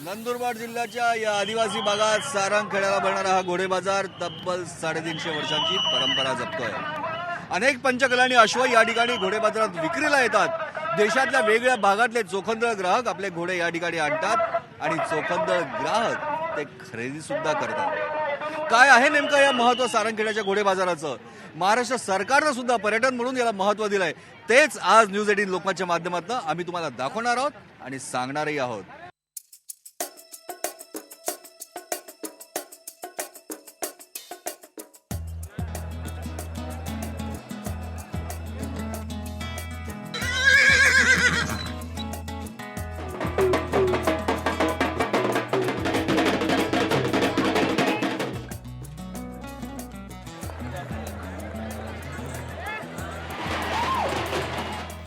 नंदुरबार जिल्ह्याच्या या आदिवासी भागात सारंग खेड्याला भरणारा हा घोडे बाजार तब्बल 350 वर्षांची परंपरा जपतोय। अनेक पंचकला आणि अश्व या ठिकाणी घोडे बाजारात विक्रीला येतात। देशातल्या वेगळ्या भागातले चोखंदळ ग्राहक आपले घोडे या ठिकाणी आणतात आणि चोखंदळ ग्राहक ते खरेदी सुद्धा करतात। काय आहे नेमकं या महत्व सारंग खेड्याच्या घोडे बाजाराचं? महाराष्ट्र सरकारनं सुद्धा पर्यटन म्हणून याला महत्व दिलंय। तेच आज न्यूज 18 लोकमतच्या माध्यमातून आम्ही तुम्हाला दाखवणार आहोत आणि सांगणारही आहोत।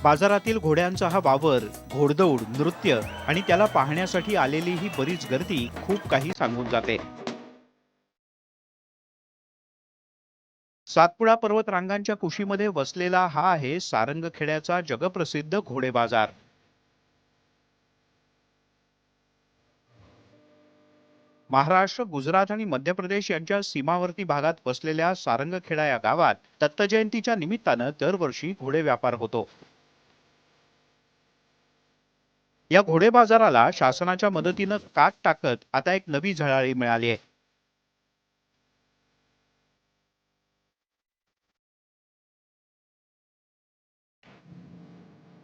बाजारातील घोड्यांचा हा वावर, घोडदौड, नृत्य आणि त्याला पाहण्यासाठी आलेली ही बरीच गर्दी खूप काही सांगून जाते। सातपुडा पर्वत रांगांच्या कुशीमध्ये वसलेला हा आहे सारंग खेड्याचा जगप्रसिद्ध घोडे बाजार। महाराष्ट्र, गुजरात आणि मध्य प्रदेश यांच्या सीमावर्ती भागात वसलेल्या सारंगखेडा या गावात दत्त जयंतीच्या निमित्तानं दरवर्षी घोडे व्यापार होतो। या घोडे बाजाराला शासनाच्या मदतीनं काट टाकत आता एक नवी झळाळी मिळाली आहे।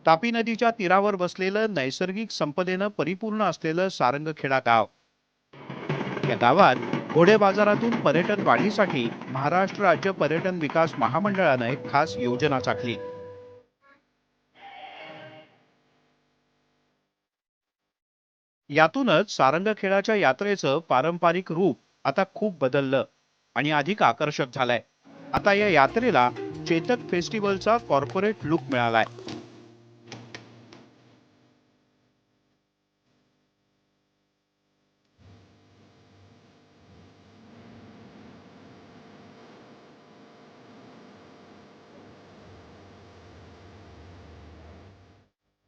तापी नदीच्या तीरावर बसलेलं नैसर्गिक संपदेनं परिपूर्ण असलेलं सारंगखेडा गाव। या गावात घोडे बाजारातून पर्यटन वाढीसाठी महाराष्ट्र राज्य पर्यटन विकास महामंडळानं एक खास योजना आखली। यातूनच सारंगखेड्याच्या यात्रेचं पारंपरिक रूप आता खूप बदललं आणि अधिक आकर्षक झालंय। आता या यात्रेला चेतक फेस्टिवलचा कॉर्पोरेट लुक मिळालाय।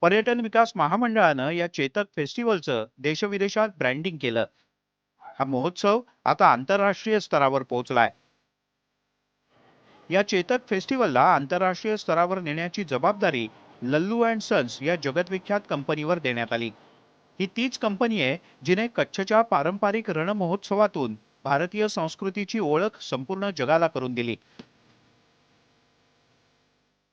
पर्यटन विकास महामंडळानं या चेतक फेस्टिवलचं देशविदेशात ब्रँडिंग केलं। हा महोत्सव आता आंतरराष्ट्रीय स्तरावर पोहोचलाय। या चेतक फेस्टिवलला आंतरराष्ट्रीय स्तरावर नेण्याची जबाबदारी लल्लू अँड सन्स या जगतविख्यात कंपनीवर देण्यात आली। ही तीच कंपनी आहे जिने कच्छच्या पारंपरिक रण महोत्सवातून भारतीय संस्कृतीची ओळख संपूर्ण जगाला करून दिली।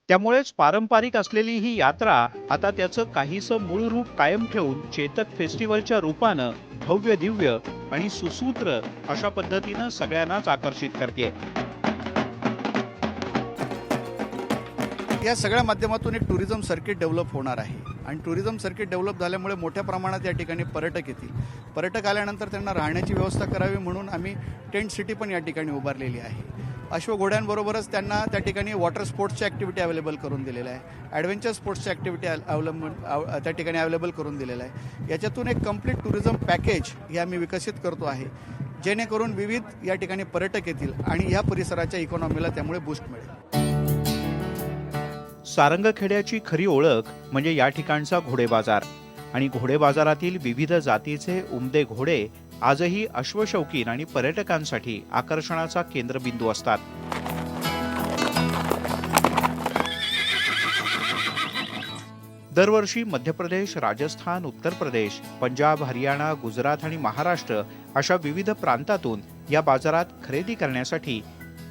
त्यामुळेच पारंपरिक असलेली ही यात्रा आता त्याचं काहीसं मूळ रूप कायम ठेवून चेतक फेस्टिवलच्या रूपानं भव्य दिव्य आणि सुसूत्र अशा पद्धतीनं सगळ्यांनाच आकर्षित करते। या सगळ्या माध्यमातून एक टुरिझम सर्किट डेव्हलप होणार आहे आणि टुरिझम सर्किट डेव्हलप झाल्यामुळे मोठ्या प्रमाणात या ठिकाणी पर्यटक येतील। पर्यटक आल्यानंतर त्यांना राहण्याची व्यवस्था करावी म्हणून आम्ही टेंट सिटी पण या ठिकाणी उभारलेली आहे। अश्वघोड्यांबरोबरच त्यांना त्या ठिकाणी वॉटर स्पोर्ट्सची ॲक्टिव्हिटी अवेलेबल करून दिलेलं आहे। ॲडव्हेंचर स्पोर्ट्सची ॲक्टिव्हिटी त्या ठिकाणी अवेलेबल करून दिलेलं आहे। याच्यातून एक कंप्लीट टुरिझम पॅकेज हे आम्ही विकसित करतो आहे, जेणेकरून विविध या ठिकाणी पर्यटक येतील आणि या परिसराच्या इकॉनॉमीला त्यामुळे बूस्ट मिळेल। सारंगखेड्याची खरी ओळख म्हणजे या ठिकाणचा घोडे बाजार आणि घोडे बाजारातील विविध जातीचे उमदे घोडे आजही अश्वशौकीन आणि पर्यटकांसाठी आकर्षणाचा केंद्रबिंदू असतात। दरवर्षी मध्य प्रदेश, राजस्थान, उत्तर प्रदेश, पंजाब, हरियाणा, गुजरात आणि महाराष्ट्र अशा विविध प्रांतातून या बाजारात खरेदी करण्यासाठी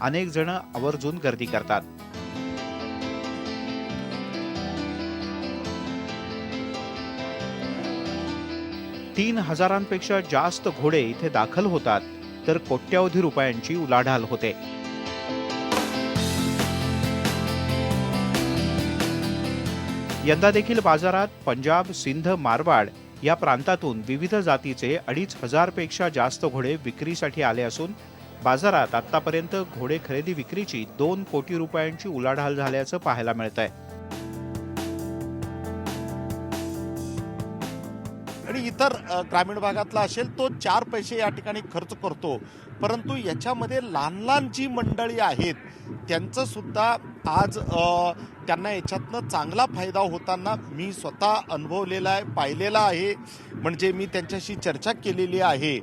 अनेक जण आवर्जून गर्दी करतात। तीन हजारांपेक्षा जास्त घोडे इथे दाखल होतात तर कोट्यावधी रुपयांची उलाढाल होते। यंदा देखील बाजारात पंजाब, सिंध, मारवाड या प्रांतातून विविध जातीचे 2,500 पेक्षा जास्त घोडे विक्रीसाठी आले असून बाजारात आतापर्यंत घोडे खरेदी विक्रीची 2 कोटी रुपयांची उलाढाल झाल्याचं पाहायला मिळतंय। आणि इतर ग्रामीण भागातला असेल तो 4 पैसे या ठिकाणी खर्च करतो, परंतु याच्यामध्ये लहान लहान जी मंडळी आहेत त्यांचं सुद्धा आज त्यांना याच्यातनं चांगला फायदा होताना मी स्वतः अनुभवलेला आहे, पाहिलेला आहे। म्हणजे मी त्यांच्याशी चर्चा केलेली आहे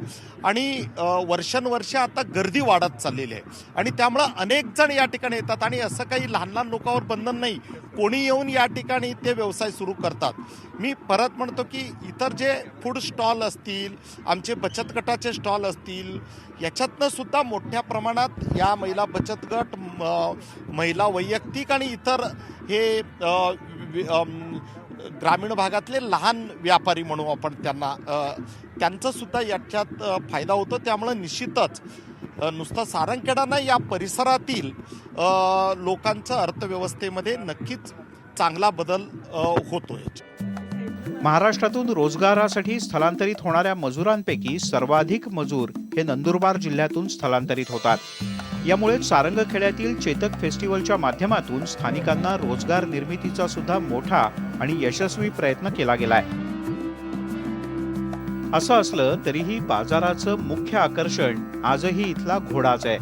आणि वर्षानुवर्षे आता गर्दी वाढत चाललेली आहे आणि त्यामुळं अनेक जण या ठिकाणी येतात आणि असं काही लहान लहान लोकांवर बंधन नाही, कोणी येऊन या ठिकाणी ते व्यवसाय सुरू करतात. मी परत म्हणतो की इतर जे फूड स्टॉल असतील, आमचे बचत गटाचे स्टॉल असतील, याच्यातनं सुद्धा मोठ्या प्रमाणात या महिला बचत गट, महिला वैयक्तिक आणि इतर हे ग्रामीण भागातले लहान व्यापारी म्हणू आपण त्यांना, त्यांचा सुद्धा याच्यात फायदा होतो. त्यामुळे निश्चितच नुसतं सारंगखेडा नाही, या परिसरातील लोकांचं अर्थव्यवस्थेमध्ये नक्कीच चांगला बदल होतोय. महाराष्ट्रातून रोजगारासाठी स्थलांतरित होणाऱ्या मजुरांपैकी सर्वाधिक मजूर हे नंदुरबार जिल्ह्यातून स्थलांतरित होतात. यामुळे सारंगखेड्यातील चेतक फेस्टिवलच्या माध्यमातून स्थानिकांना रोजगार निर्मितीचा सुद्धा मोठा आणि यशस्वी प्रयत्न केला गेलाय. असं असलं तरीही बाजाराचं मुख्य आकर्षण आजही इथला घोडाच आहे.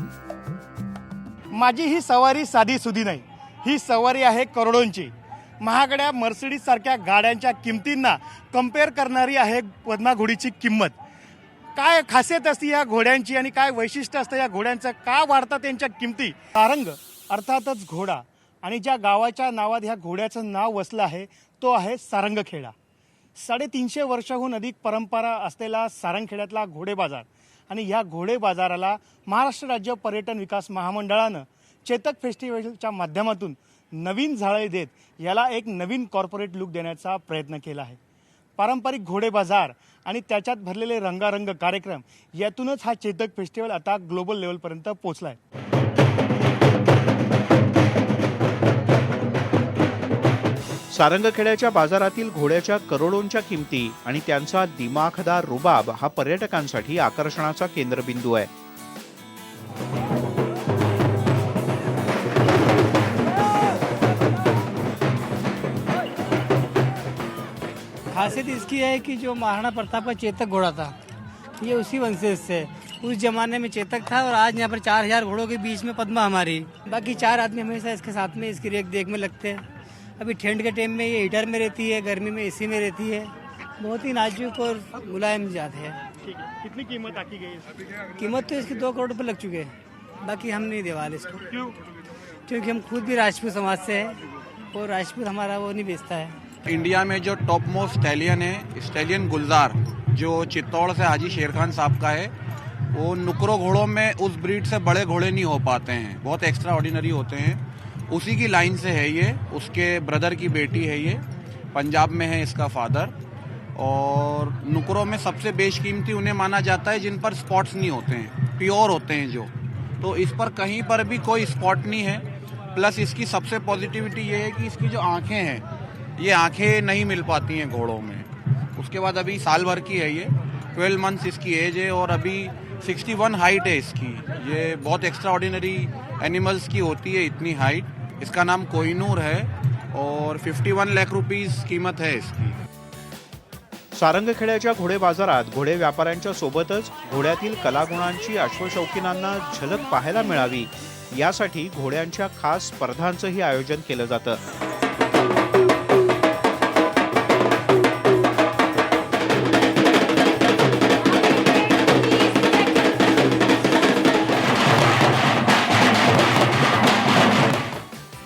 माझी ही सवारी साधी सुधी नाही, ही सवारी आहे करोडोंची. महागड्या मर्सिडीज सारख्या गाड्यांच्या किमतींना कम्पेअर करणारी आहे पद्मा घोडीची किंमत. काय खासियत असते या घोड्यांची आणि काय वैशिष्ट्य असतं या घोड्यांचं, का वाढतात त्यांच्या किमती? सारंग अर्थातच घोडा, आणि ज्या गावाच्या नावात ह्या घोड्याचं नाव वसलं आहे तो आहे सारंगखेडा. 350 वर्षाहून अधिक परंपरा असलेला सारंगखेड्यातला घोडे बाजार, आणि ह्या घोडे बाजाराला महाराष्ट्र राज्य पर्यटन विकास महामंडळानं चेतक फेस्टिवलच्या माध्यमातून नवीन झाळी देत याला एक नवीन कॉर्पोरेट लुक देण्याचा प्रयत्न केला आहे. पारंपरिक घोडे बाजार आणि त्याच्यात भरलेले रंगारंग कार्यक्रम यातूनच हा चेतक फेस्टिवल आता ग्लोबल लेवलपर्यंत पोहोचला आहे. सारंगखेड्याच्या बाजारातील घोड्याच्या करोडोंच्या किमती आणि त्यांचा दिमाखदार रुबाब हा पर्यटकांसाठी आकर्षणाचा केंद्रबिंदू आहे. खासियत इसकी है कि जो महाराणा प्रताप का चेतक घोड़ा था, ये उसी वंशज से, उस जमाने में चेतक था, और आज यहाँ पर 4000 घोड़ों के बीच में पद्मा हमारी. बाकी 4 आदमी हमेशा इसके साथ में इसकी रेख देख में लगते हैं. अभी ठंड के टाइम में ये हीटर में रहती है, गर्मी में एसी में रहती है. बहुत ही नाजुक और मुलायम जात है. कितनी कीमत आकी गई है? कीमत तो इसकी 2 करोड़ रुपये लग चुके हैं. बाकी हम नहीं दे वाले इसको. क्यों? क्योंकि हम खुद भी राजपूत समाज से है और राजपूत हमारा वो नहीं बेचता है. इंडिया में जो टॉप मोस्ट स्टैलियन है, स्टैलियन गुलजार, जो चित्तौड़ से हाजी शेर खान साहब का है, वो नुकरो घोड़ों में उस ब्रीड से बड़े घोड़े नहीं हो पाते हैं, बहुत एक्स्ट्रा ऑर्डिनरी होते हैं. उसी की लाइन से है ये, उसके ब्रदर की बेटी है ये, पंजाब में है इसका फादर. और नुकरों में सबसे बेशकीमती उन्हें माना जाता है जिन पर स्पॉट्स नहीं होते हैं, प्योर होते हैं जो. तो इस पर कहीं पर भी कोई स्पॉट नहीं है. प्लस इसकी सबसे पॉजिटिविटी ये है कि इसकी जो आंखें हैं, ये आंखें नहीं मिल पाती हैं घोड़ों में. उसके बाद अभी साल भर की है ये, 12 मंथ्स इसकी एज है और अभी 61 हाइट है इसकी. ये बहुत एक्स्ट्रा ऑर्डिनरी एनिमल्स की होती है इतनी हाइट. इसका नाम कोहिनूर है और 51 लाख रुपीस कीमत है इसकी. सारंगखेड्याच्या घोडे बाजारात घोडे व्यापाऱ्यांच्या सोबतच घोड्यातील कलागुणांची अश्वशौकीनांना झलक पाहायला मिळावी यासाठी घोड्यांच्या खास स्पर्धांचंही आयोजन केलं जातं.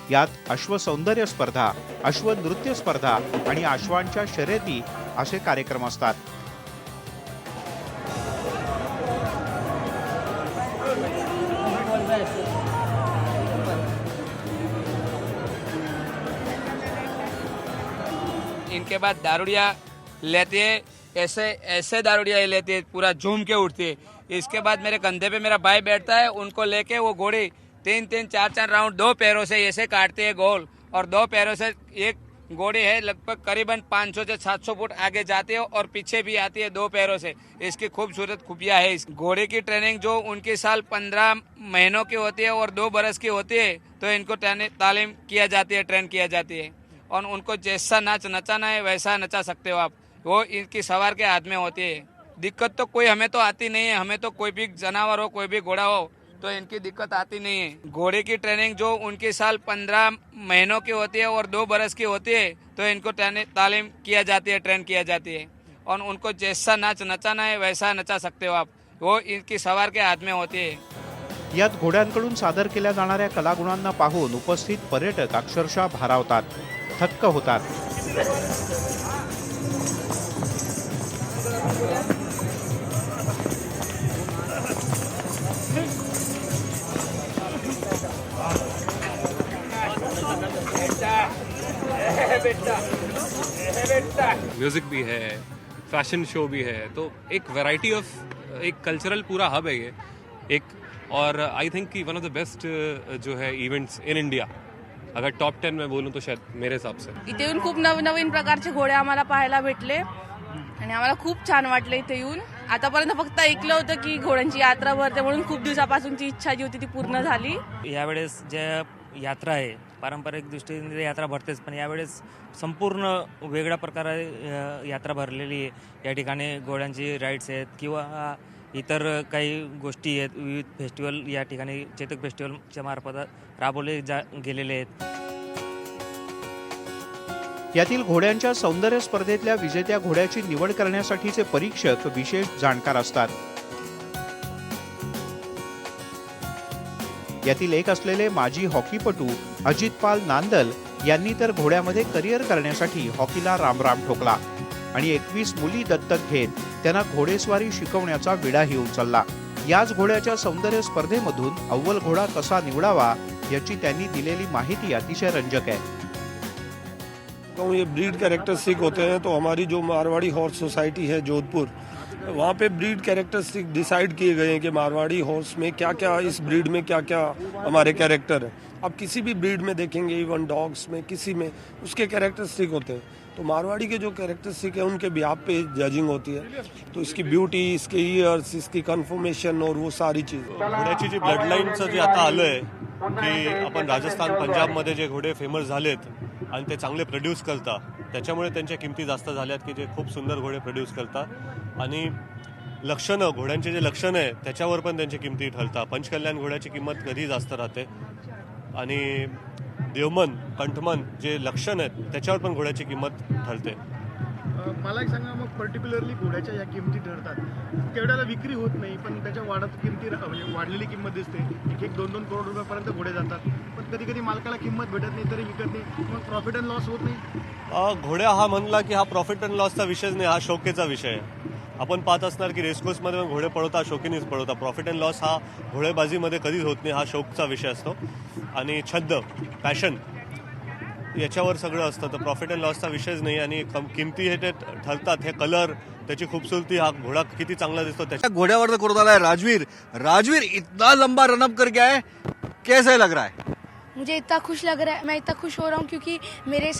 यात अश्वसौंदर्य स्पर्धा, अश्वनृत्य स्पर्धा आणि अश्वांच्या शर्यती असे कार्यक्रम असतात. इनके बाद दारुड़िया लेते हैं, ऐसे दारुड़िया लेते हैं, पूरा झूम के उठते हैं. इसके बाद मेरे कंधे पे मेरा भाई बैठता है, उनको लेके वो घोड़े 3-3, 4-4 राउंड 2 पैरों से ऐसे काटते हैं गोल, और 2 पैरों से एक घोड़े है लगभग करीबन 500 से 700 फुट आगे जाते हैं और पीछे भी आती है 2 पैरों से. इसकी खूबसूरत खूबियां है. इस घोड़े की ट्रेनिंग जो उनकी साल 15 महीनों की होती है और 2 बरस की होती है, तो इनको तालीम किया जाती है, ट्रेन किया जाती है, और उनको जैसा नाच नचाना है वैसा नचा सकते हो आप. वो इनकी सवार के हाथ में होती है. दिक्कत तो कोई हमें तो आती नहीं है. हमें तो कोई भी जानवर हो, कोई भी घोड़ा हो, तो इनकी दिक्कत आती नहीं है. घोड़े की ट्रेनिंग जो उनकी साल 15 महीनों की होती है और 2 बरस की होती है, तो इनको तालीम किया जाती है, ट्रेन किया जाती है, और उनको जैसा नाच नचाना है वैसा नचा सकते हो आप, वो इनकी सवार के हाथ में होती है। यात घोड्यांकडून सादर केल्या जाणाऱ्या कलागुणांना पाहून उपस्थित पर्यटक अक्षरशः भारावतात, थक्क होतात. म्यूजिक भी है, फैशन शो भी है, तो एक वैरायटी ऑफ एक कल्चरल पूरा हब है ये एक. और आई थिंक कि वन ऑफ द बेस्ट जो है इवेंट्स इन इंडिया, अगर टॉप 10 में बोलूं तो शायद मेरे हिसाब से. इथे येऊन खूप नवीन प्रकारचे घोडे आम्हाला पाहायला भेटले आणि आम्हाला खूप छान वाटले इथे येऊन. आतापर्यंत फक्त ऐकलं होतं की घोड्यांची यात्रा भरते म्हणून खूप दिवसापासूनची इच्छा जी होती ती पूर्ण झाली. यावेळेस जे यात्रा आहे पारंपरिक दृष्टीने यात्रा भरतेच, पण यावेळेस संपूर्ण वेगळ्या प्रकारे यात्रा भरलेली आहे. या ठिकाणी घोड्यांची राईड्स आहेत किंवा इतर काही गोष्टी आहेत. विविध फेस्टिवल या ठिकाणी चेतक फेस्टिवलच्या मार्फत राबवले गेलेले आहेत. यातील घोड्यांच्या सौंदर्य स्पर्धेतल्या विजेत्या घोड्याची निवड करण्यासाठीचे परीक्षक विशेष जाणकार असतात. यातील एक असलेले माजी हॉकीपटू अजितपाल नांदल यांनी तर घोड्यामध्ये करिअर करण्यासाठी हॉकीला रामराम ठोकला आणि 21 मुली दत्तक घेत त्यांना घोडेस्वारी शिकवण्याचा विडाही उचलला. याच घोड्याच्या सौंदर्य स्पर्धेमधून अव्वल घोडा कसा निवडावा याची त्यांनी दिलेली माहिती अतिशय रंजक आहे. तो ये ब्रीड कैरेक्टरिस्टिक होते हैं, तो हमारी जो मारवाड़ी हॉर्स सोसाइटी है जोधपुर, वहाँ पे ब्रीड कैरेक्टरिस्टिक डिसाइड किए गए हैं कि मारवाड़ी हॉर्स में क्या क्या, इस ब्रीड में क्या क्या हमारे कैरेक्टर हैं. आप किसी भी ब्रीड में देखेंगे, इवन डॉग्स में, किसी में उसके कैरेक्टरिस्टिक होते हैं. तो मारवाड़ी के जो कैरेक्टरिस्टिक है उनके बिहाफ पे जजिंग होती है. तो इसकी ब्यूटी, इसके ईयर्स, इसकी कन्फर्मेशन और वो सारी चीज़. घोड्याची जी ब्लडलाईनचं जे आता आलंय की आपण राजस्थान पंजाबमध्ये जे घोडे फेमस झालेत आणि ते चांगले प्रोड्यूस करतात, त्याच्यामुळे त्यांच्या किमती जास्त झाल्यात की जे खूप सुंदर घोडे प्रोड्यूस करतात. आणि लक्षणं, घोड्यांचे जे लक्षणं आहे त्याच्यावर पण त्यांची किमती ठरतात. पंचकल्याण घोड्याची किंमत कधी जास्त राहते आणि देवमन, कंठमन जे लक्षण आहेत त्याच्यावर पण घोड्याची किंमत ठरते. मला एक सांगा, मग पर्टिक्युलरली घोड्याच्या या किमती ठरतात, तेवढ्याला विक्री होत नाही, पण त्याच्या वाढत किमती म्हणजे वाढलेली किंमत दिसते. 1-2 करोड रुपयापर्यंत घोडे जातात, पण कधी कधी मालकाला किंमत भेटत नाही तरी विकत नाही. मग प्रॉफिट अँड लॉस होत नाही. घोड्या हा म्हणला की हा प्रॉफिट अँड लॉसचा विषयच नाही, हा शौकेचा विषय आहे. आपण पाहत असणार की रेसकोर्समध्ये पण घोडे पळवता, शौकीनीच पळवता. प्रॉफिट अँड लॉस हा घोडेबाजीमध्ये कधीच होत नाही, हा शौकचा विषय असतो. आणि छंद, पॅशन याच्यावर सगळं असतं. तर प्रॉफिट अँड लॉसचा विषयच नाही. आणि किमती हे ते ठरतात, हे कलर, त्याची खूबसूरती, हा घोडा किती चांगला दिसतो त्याच्या. घोड्यावर करून आला है राजवीर इतना लंबा रन अप करके आए, कैसे लग रहा है? मुझे इतना खुश लग रहा है, मैं इतना खुश हो रहा हूँ क्योंकि मेरे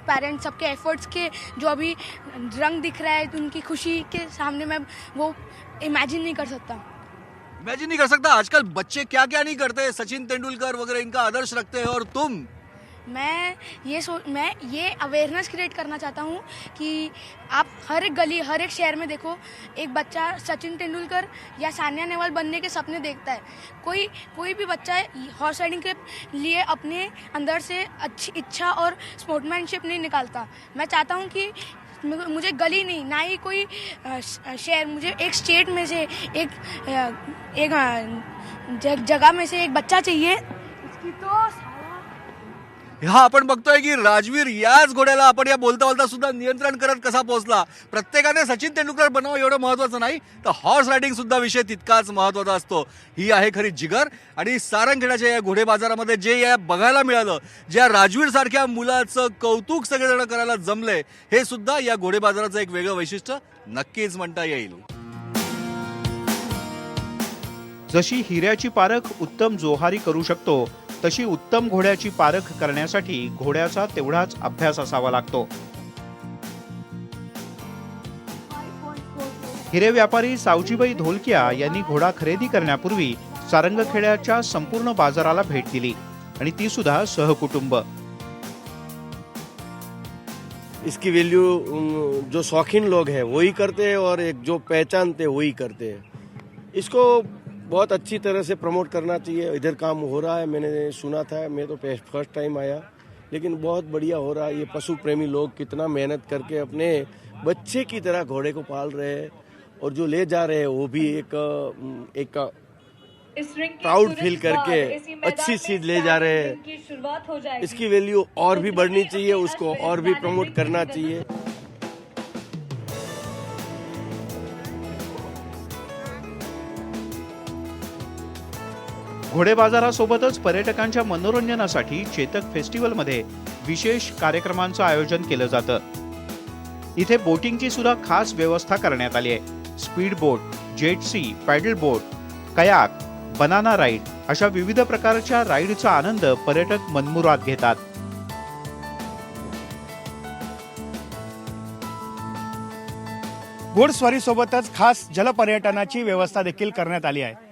पेरेंट्स सबके एफर्ट्स के जो अभी रंग दिख रहा है, उनकी खुशी के सामने मैं वो इमेजिन नहीं कर सकता. इमेजिन नहीं कर सकता. आजकल बच्चे क्या क्या नहीं करते, सचिन तेंदुलकर वगैरह इनका आदर्श रखते हैं, और तुम? मैं ये अवेयरनेस क्रिएट करना चाहता हूँ कि आप हर एक गली, हर एक शहर में देखो, एक बच्चा सचिन तेंदुलकर या सानिया नेहवाल बनने के सपने देखता है. कोई भी बच्चा हॉर्स राइडिंग के लिए अपने अंदर से अच्छी इच्छा और स्पोर्ट्समैनशिप नहीं निकालता. मैं चाहता हूँ कि मुझे गली नहीं, ना ही कोई शहर, मुझे एक स्टेट में से एक जगह में से एक बच्चा चाहिए. इसकी तो हा आपण बघतोय की राजवीर याच घोड्याला आपण या बोलता बोलता सुद्धा नियंत्रण करत कसा पोहोचला. प्रत्येकाने सचिन तेंडुलकर बनावं एवढं महत्वाचं नाही, तर हॉर्स रायडिंग सुद्धा विषय तितकाच महत्वाचा असतो. ही आहे खरी जिगर. आणि सारंगखेड्याच्या या घोडे बाजारामध्ये जे या बघायला मिळालं, ज्या राजवीर सारख्या मुलाचं कौतुक सगळेजण करायला जमले, हे सुद्धा या घोडे बाजाराचं एक वेगळं वैशिष्ट्य नक्कीच म्हणता येईल. जशी हिऱ्याची पारख उत्तम जोहारी करू शकतो, तशी उत्तम घोड्याची पारख करण्यासाठी घोड्याचा तेवढाच अभ्यास असावा लागतो. हिरे व्यापारी सावजीबाई धोलकिया यांनी घोडा खरेदी करण्यापूर्वी सारंगखेड्याच्या संपूर्ण बाजाराला भेट दिली, आणि ती सुद्धा सहकुटुंब. इसकी वैल्यू जो शौकीन लोग हैं वही करते हैं, और एक जो पहचानते वही करते हैं. इसको बहुत अच्छी तरह से प्रमोट करना चाहिए. इधर काम हो रहा है, मैंने सुना था, मैं तो फर्स्ट टाइम आया. लेकिन बहुत बढ़िया हो रहा है। ये पशु प्रेमी लोग कितना मेहनत करके अपने बच्चे की तरह घोड़े को पाल रहे हैं और जो ले जा रहे हैं वो भी एक प्राउड फील करके अच्छी चीज ले जा रहे हैं। इसकी वैल्यू और भी बढ़नी चाहिए, उसको और भी प्रमोट करना चाहिए। घोडे बाजारासोबतच पर्यटकांच्या मनोरंजनासाठी चेतक फेस्टिवलमध्ये विशेष कार्यक्रमांचं आयोजन केलं जातं। इथे बोटिंगची सुद्धा खास व्यवस्था करण्यात आली आहे। स्पीड बोट, जेट सी, पॅडल बोट, कयाक, बनाना राईड अशा विविध प्रकारच्या राईडचा आनंद पर्यटक मनमुराद घेतात। घोडस्वारी सोबतच खास जलपर्यटनाची व्यवस्था देखील करण्यात आली आहे।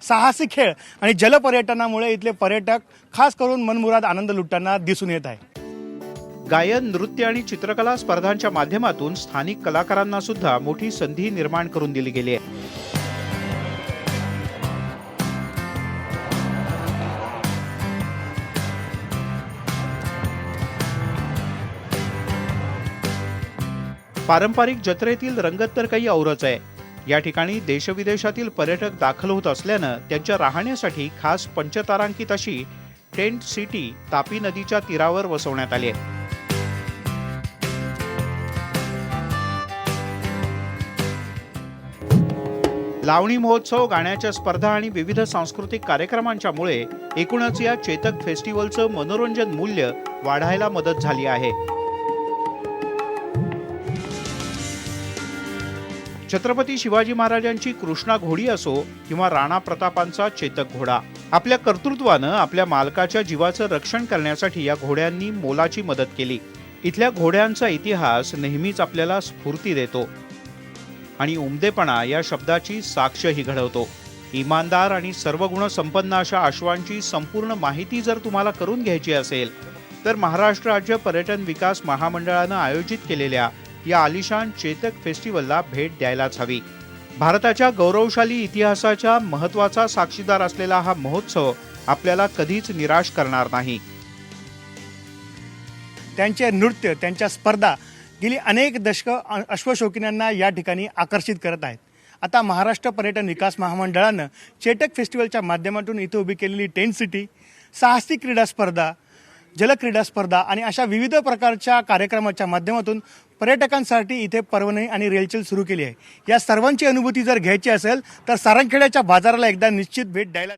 साहसी खेळ आणि जलपर्यटनामुळे इथले पर्यटक खास करून मनमुराद आनंद लुटताना दिसून येत आहे। गायन, नृत्य आणि चित्रकला स्पर्धांच्या माध्यमातून स्थानिक कलाकारांना सुद्धा मोठी संधी निर्माण करून दिली गेली आहे। पारंपरिक जत्रेतील रंगत तर काही औरच आहे। या ठिकाणी देशविदेशातील पर्यटक दाखल होत असल्यानं त्यांच्या राहण्यासाठी खास पंचतारांकित अशी टेंट सिटी तापी नदीच्या तीरावर वसवण्यात आली आहे। लावणी महोत्सव, गाण्याच्या स्पर्धा आणि विविध सांस्कृतिक कार्यक्रमांच्यामुळे एकूणच या चेतक फेस्टिवलचं मनोरंजन मूल्य वाढायला मदत झाली आहे। छत्रपती शिवाजी महाराजांची कृष्णा घोडी असो किंवा राणा प्रतापांचा चेतक घोडा, आपल्या कर्तृत्वानं आपल्या मालकाच्या जीवाचं रक्षण करण्यासाठी या घोड्यांनी मोलाची मदत केली। इथल्या घोड्यांचा इतिहास नेहमीच आपल्याला स्फूर्ती देतो आणि उमदेपणा या शब्दाची साक्षही घडवतो। इमानदार आणि सर्व गुण संपन्न अशा अश्वांची संपूर्ण माहिती जर तुम्हाला करून घ्यायची असेल तर महाराष्ट्र राज्य पर्यटन विकास महामंडळानं आयोजित केलेल्या या आलिशान चेतक फेस्टिवलला भेट द्यायलाच हवी। भारताच्या गौरवशाली इतिहासाच्या महत्त्वाचा साक्षीदार असलेला हा महोत्सव आपल्याला कधीच निराश करणार नाही। त्यांचे नृत्य, त्यांच्या स्पर्धा गेली अनेक दशकं अश्वशौकीनांना या ठिकाणी आकर्षित करत आहेत। आता महाराष्ट्र पर्यटन विकास महामंडळानं चेतक फेस्टिवलच्या माध्यमातून इथे उभी केलेली टेंट सिटी, साहसी क्रीडा स्पर्धा, जलक्रीडा स्पर्धा आणि अशा विविध प्रकारच्या कार्यक्रमाच्या माध्यमातून पर्यटकांसाठी इथे पर्वणी आणि रेलचेल सुरू केली आहे। या सर्वांची अनुभूती जर घ्यायची असेल तर सारंगखेड्याच्या बाजाराला एकदा निश्चित भेट द्यायला